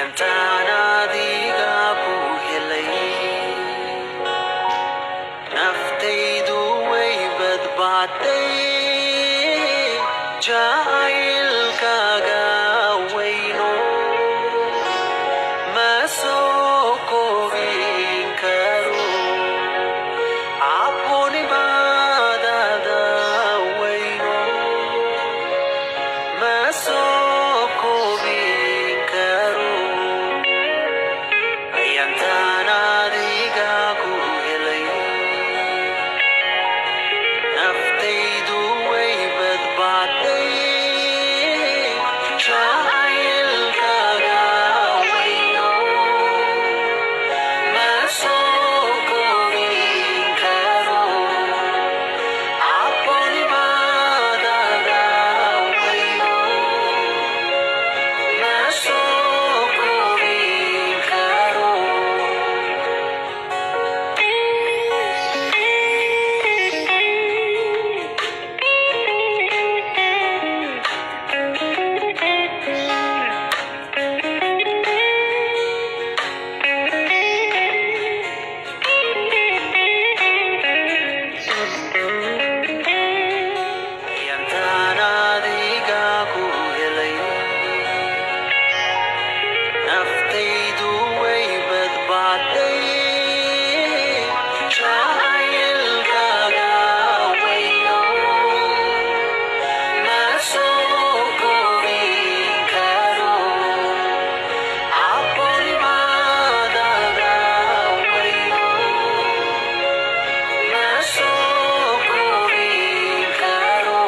Ayantana diga buhelay naftaydu way badbaatay jacaylkaaga weyno ma soo koobin karo cabbonimaadada weyno ma soo koobin karo ayantana adiga ku helay naftaydu way badbaatay jacaylkaaga weyno ma soo koobin karo cabbonimaadada weyno ma soo koobin karo ayantana adiga ku helay naftaydu way badbaatay jacaylkaaga weyno ma soo koobin karo cabbonimaadada weyno ma soo koobin karo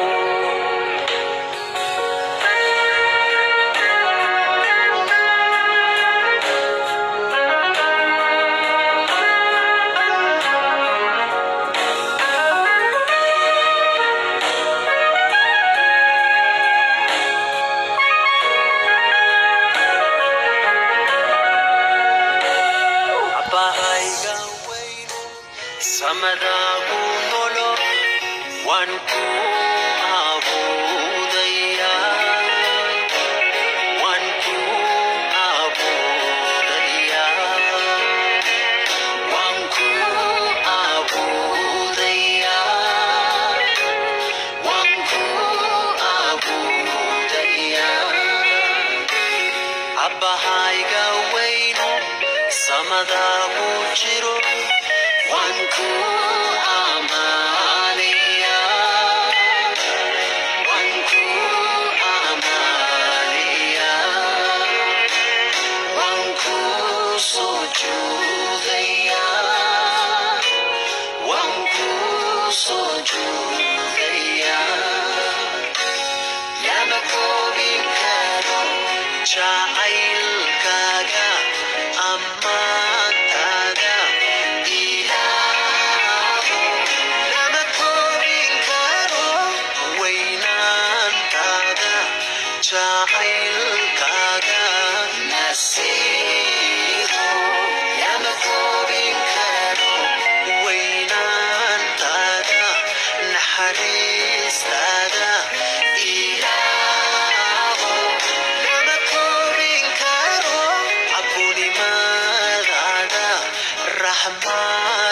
Abahayga weyno samada ku nolo waan ku aabudaya waan ku aabudaya waan ku aabudaya waan ku aabudaya Abahayga weyno samada ku jiro waan ku amaanaya waan ku amaanaya waan ku sujuudaya waan ku sujuudaya lama koobin karo jacaylkaaga ammaantaada ilaaho lama koobin karo weynaantaada jacaylkaaga nasiiro lama koobin karo weynaantaada naxariistaada ilaaho lama koobin karo cabbonimaadada raxmaad